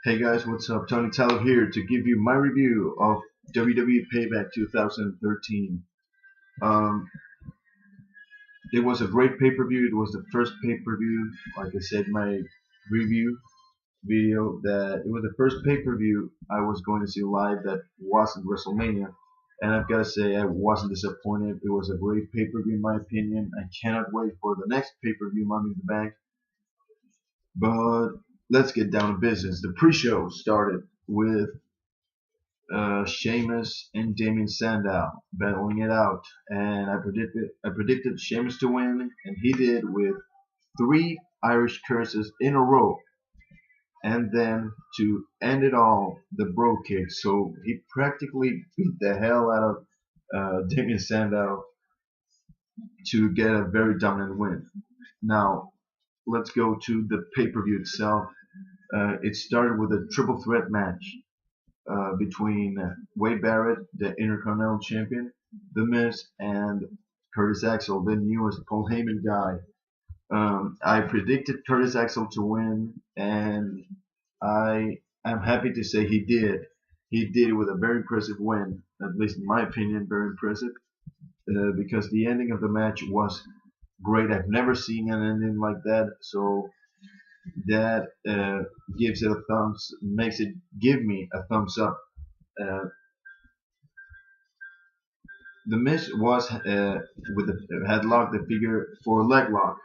Hey guys, what's up? Tony Tyler here to give you my review of WWE Payback 2013. Um, it was a great pay-per-view. It was the first pay-per-view, like I said in my review video, that it was the first pay-per-view I was going to see live that wasn't WrestleMania. And I've got to say, I wasn't disappointed. It was a great pay-per-view in my opinion. I cannot wait for the next pay-per-view, Money in the Bank. But let's get down to business. The pre-show started with Sheamus and Damien Sandow battling it out, and I predicted Sheamus to win, and he did with three Irish curses in a row, and then to end it all, the bro kick. So he practically beat the hell out of Damien Sandow to get a very dominant win. Now let's go to the pay-per-view itself. It started with a triple threat match between Wade Barrett, the Intercontinental Champion, The Miz, and Curtis Axel, the newest Paul Heyman guy. I predicted Curtis Axel to win, and I am happy to say he did. He did it with a very impressive win, at least in my opinion, very impressive, because the ending of the match was great. I've never seen an ending like that, so that gives it a makes it give me a thumbs up. Uh, the Miz was with the headlock, the figure four leg lock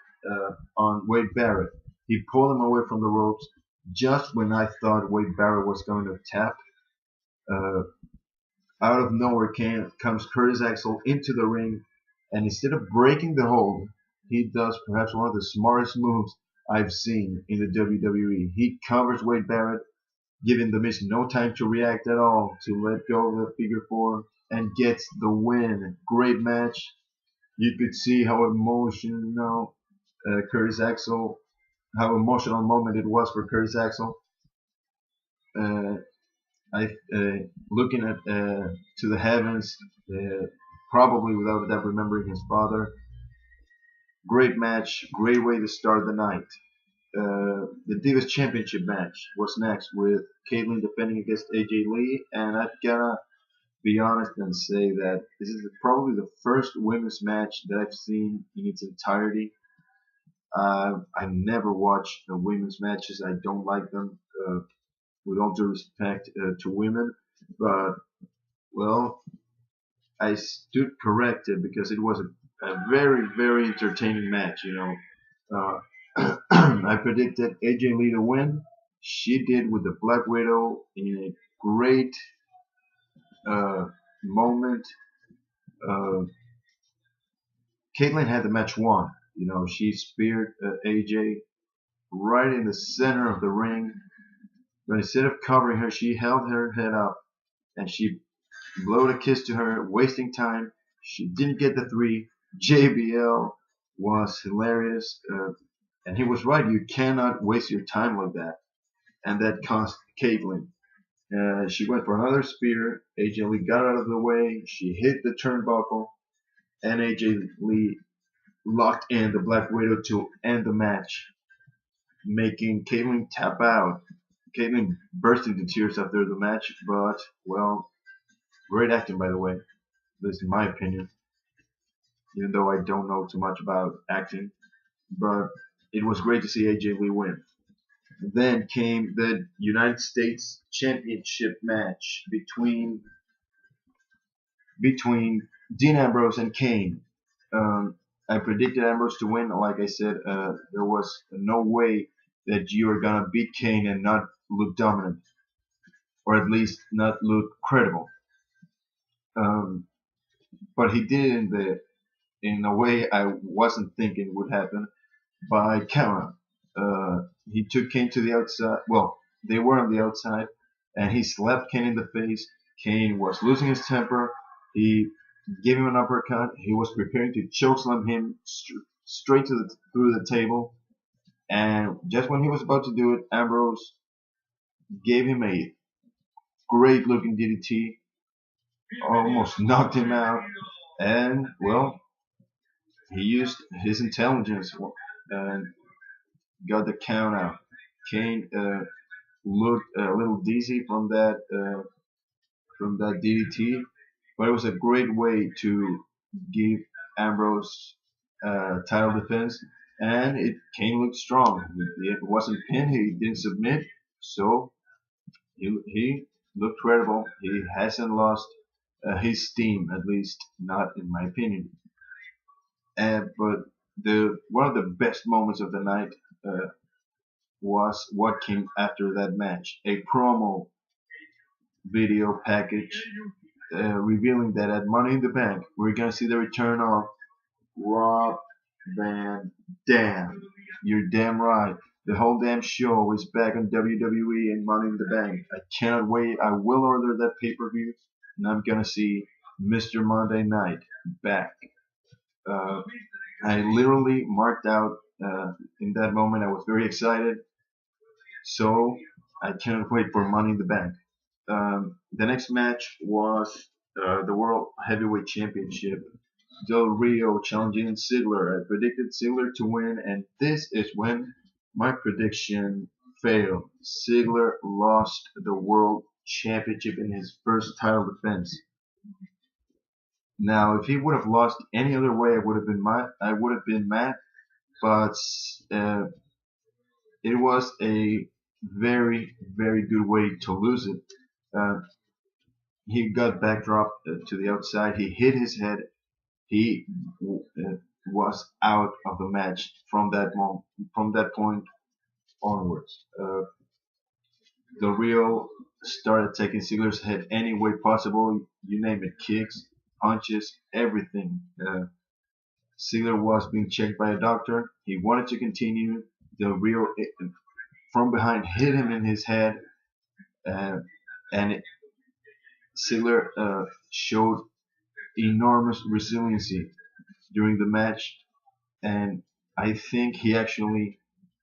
on Wade Barrett. He pulled him away from the ropes just when I thought Wade Barrett was going to tap. Uh, Out of nowhere comes Curtis Axel into the ring, and instead of breaking the hold, he does perhaps one of the smartest moves I've seen in the WWE. He covers Wade Barrett, giving The Miz no time to react at all, to let go of the figure four, and gets the win. Great match. You could see how emotional Curtis Axel, how emotional moment it was for Curtis Axel. Uh, I looking at to the heavens, probably without a doubt remembering his father. Great match, great way to start the night. The Divas Championship match was next with Caitlyn defending against AJ Lee, and I've gotta be honest and say that this is probably the first women's match that I've seen in its entirety. I've never watched women's matches. I don't like them, with all due respect to women, but well, I stood corrected because it was a very, very entertaining match. I predicted AJ Lee to win. She did with the Black Widow in a great uh, moment. Uh, Caitlyn had the match won. She speared AJ right in the center of the ring. But instead of covering her, she held her head up and she blowed a kiss to her, wasting time. She didn't get the three. JBL was hilarious. And he was right. You cannot waste your time like that. And that cost Caitlyn. She went for another spear. AJ Lee got out of the way. She hit the turnbuckle. And AJ Lee locked in the Black Widow to end the match, making Caitlyn tap out. Caitlyn burst into tears after the match, but, well, great acting, by the way, at least in my opinion, even though I don't know too much about acting. But it was great to see AJ Lee win. Then came the United States Championship match between Dean Ambrose and Kane. I predicted Ambrose to win. Like I said, there was no way that you are gonna beat Kane and not look dominant, or at least not look credible. Um, but he did it in a way I wasn't thinking would happen, by counter. He took Kane to the outside. Well, they were on the outside, and he slapped Kane in the face. Kane was losing his temper. He gave him an uppercut. He was preparing to chokeslam him straight through the table. And just when he was about to do it, Ambrose gave him a great looking DDT, almost knocked him out. And, well, he used his intelligence and got the count out. Kane looked a little dizzy from that DDT, but it was a great way to give Ambrose title defense, and it Kane looked strong. It wasn't pinned. He didn't submit, so he looked credible. He hasn't lost his steam, at least not in my opinion. But the one of the best moments of the night was what came after that match. A promo video package revealing that at Money in the Bank, we're going to see the return of Rob Van Dam. You're damn right. The whole damn show is back on WWE and Money in the Bank. I cannot wait. I will order that pay-per-view, and I'm going to see Mr. Monday Night back. Uh, I literally marked out in that moment. I was very excited. So I cannot wait for Money in the Bank. The next match was the World Heavyweight Championship. Del Rio challenging Ziggler. I predicted Ziggler to win, and this is when my prediction failed. Ziggler lost the World Championship in his first title defense. Now, if he would have lost any other way, I would have been mad. But uh, it was a very, very good way to lose it. Uh, he got backdropped to the outside. He hit his head. He was out of the match from that moment, from that point onwards. The Real started taking Ziggler's head any way possible. You name it, kicks, punches, everything. Ziggler was being checked by a doctor. He wanted to continue. The Real from behind hit him in his head, uh, and Ziggler showed enormous resiliency during the match, and I think he actually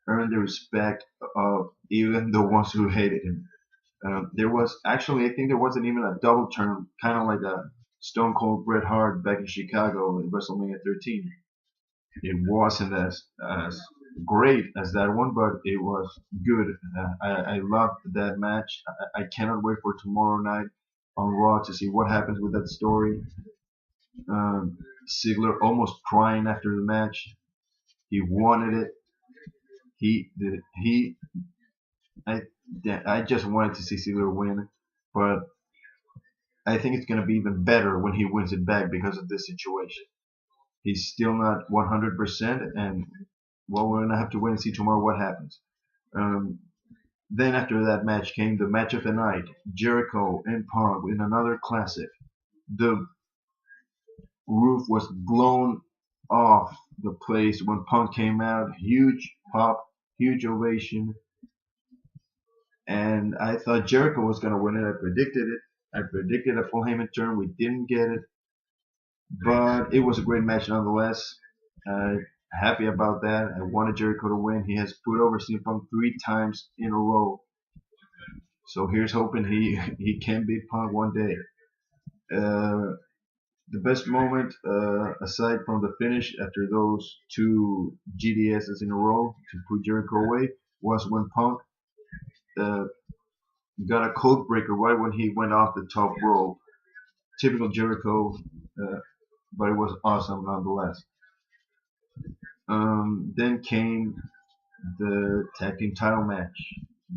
earned the respect of even the ones who hated him. There was actually, I think there wasn't even a double turn, kind of like a Stone Cold Bret Hart back in Chicago in WrestleMania 13. It wasn't as great as that one, but it was good. I loved that match. I cannot wait for tomorrow night on Raw to see what happens with that story. Um, Ziggler almost crying after the match. He wanted it. He did. I, I just wanted to see Ziggler win, but I think it's going to be even better when he wins it back because of this situation. He's still not 100%, and well, we're going to have to wait and see tomorrow what happens. Um, then after that match came the match of the night, Jericho and Punk in another classic. The roof was blown off the place when Punk came out. Huge pop, huge ovation. And I thought Jericho was going to win it. I predicted it. I predicted a Paul Heyman turn. We didn't get it. But it was a great match nonetheless. Happy about that. I wanted Jericho to win. He has put over CM Punk 3 times in a row. So here's hoping he can beat Punk one day. The best moment, aside from the finish after those 2 GDSs in a row to put Jericho away, was when Punk uh, got a code breaker right when he went off the top rope. Typical Jericho, but it was awesome nonetheless. Then came the tag team title match.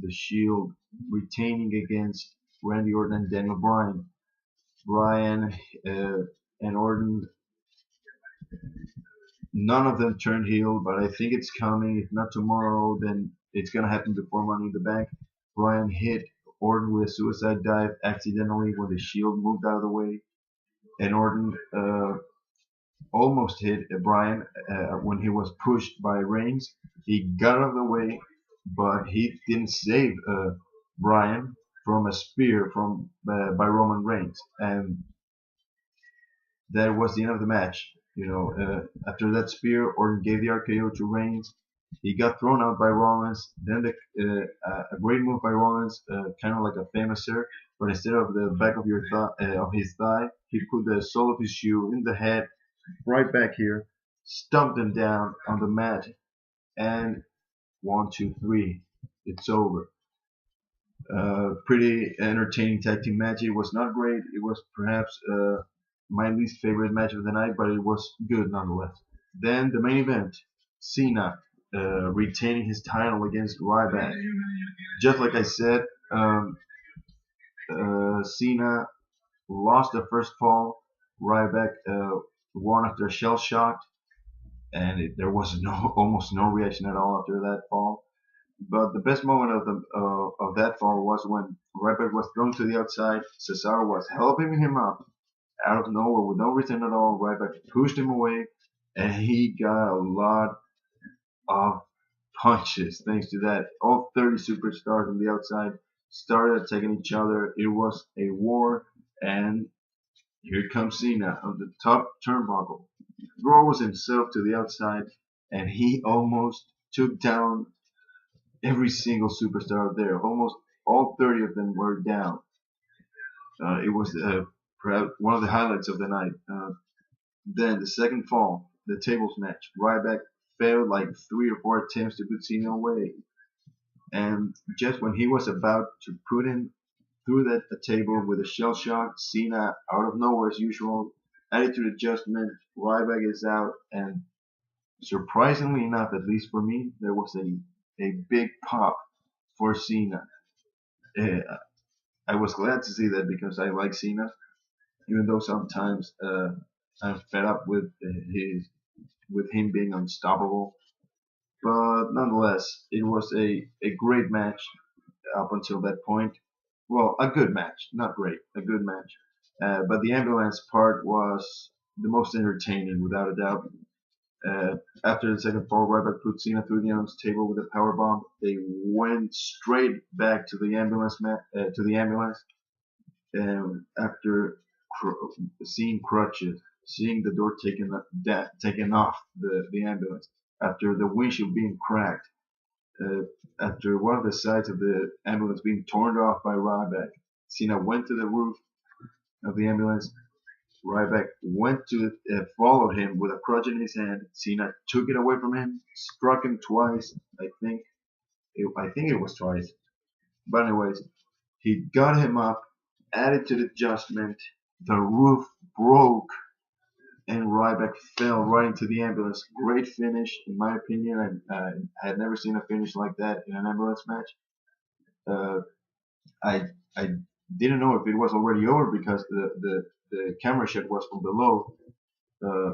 The Shield retaining against Randy Orton and Daniel Bryan. Bryan and Orton, none of them turned heel, but I think it's coming. If not tomorrow, then it's gonna happen before Money in the Bank. Bryan hit Orton with a suicide dive accidentally when the Shield moved out of the way, and Orton almost hit Bryan when he was pushed by Reigns. He got out of the way, but he didn't save Bryan from a spear from by Roman Reigns, and that was the end of the match. After that spear, Orton gave the RKO to Reigns. He got thrown out by Rollins. Then a great move by Rollins, kind of like a famous sir, but instead of the back of of his thigh, he put the sole of his shoe in the head, right back here, stumped him down on the mat, and 1, 2, 3, it's over. Pretty entertaining tag team match. It was not great. It was perhaps my least favorite match of the night, but it was good nonetheless. Then the main event, Cena retaining his title against Ryback. Just like I said, um, Cena lost the first fall. Ryback won after a shell shock, and there was no almost no reaction at all after that fall. But the best moment of that fall was when Ryback was thrown to the outside. Cesaro was helping him up out of nowhere with no reason at all. Ryback pushed him away, and he got a lot of punches thanks to that. All 30 superstars on the outside started attacking each other. It was a war, and here comes Cena on the top turnbuckle. Throws himself to the outside, and he almost took down every single superstar there. Almost all 30 of them were down. It was perhaps one of the highlights of the night. Then the second fall, the tables match. Ryback failed like 3 or 4 attempts to put Cena away, and just when he was about to put him through that table with a shell shock, Cena, out of nowhere as usual, attitude adjustment. Ryback is out, and surprisingly enough, at least for me, there was a big pop for Cena. Uh, I was glad to see that because I like Cena, even though sometimes I'm fed up with him being unstoppable. But nonetheless, it was a great match up until that point. Well, a good match, not great, a good match. But the ambulance part was the most entertaining, without a doubt. Uh, After the second fall, Ryback put Cena through the announce table with a power bomb. They went straight back to the ambulance. After seeing crutches, seeing the door taken off the ambulance, after the windshield being cracked, uh, after one of the sides of the ambulance being torn off by Ryback, Cena went to the roof of the ambulance. Ryback went to followed him with a crutch in his hand. Cena took it away from him, struck him twice. I think it was twice. But anyways, he got him up, attitude adjustment. The roof broke, and Ryback fell right into the ambulance. Great finish, in my opinion. I had never seen a finish like that in an ambulance match. Uh, I I didn't know if it was already over because the camera shot was from below. Uh,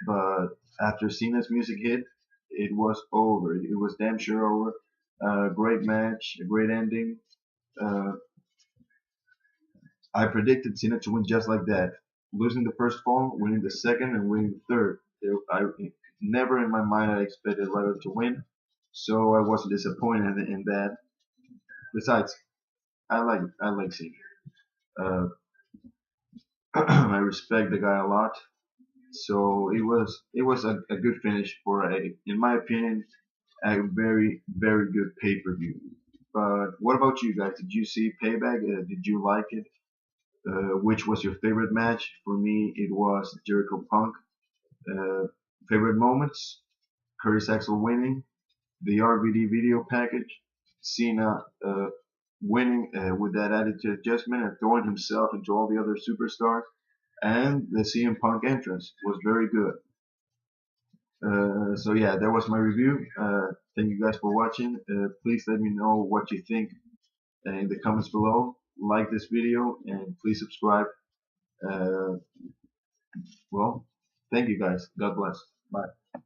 but after Cena's music hit, it was over. It was damn sure over. Great match, a great ending. Uh, I predicted Cena to win just like that, losing the first fall, winning the second, and winning the third. I never in my mind I expected Ryder to win, so I wasn't disappointed in that. Besides, I like Cena. Uh, I respect the guy a lot. So it was a good finish for in my opinion, a very good pay-per-view. But what about you guys? Did you see Payback? Did you like it? Which was your favorite match? For me, it was Jericho Punk. Uh, Favorite moments: Curtis Axel winning, the RVD video package, Cena winning with that attitude adjustment and throwing himself into all the other superstars, and the CM Punk entrance was very good. So yeah, that was my review. Thank you guys for watching. Please let me know what you think in the comments below. Like this video and please subscribe. Uh, well, thank you guys. God bless. Bye.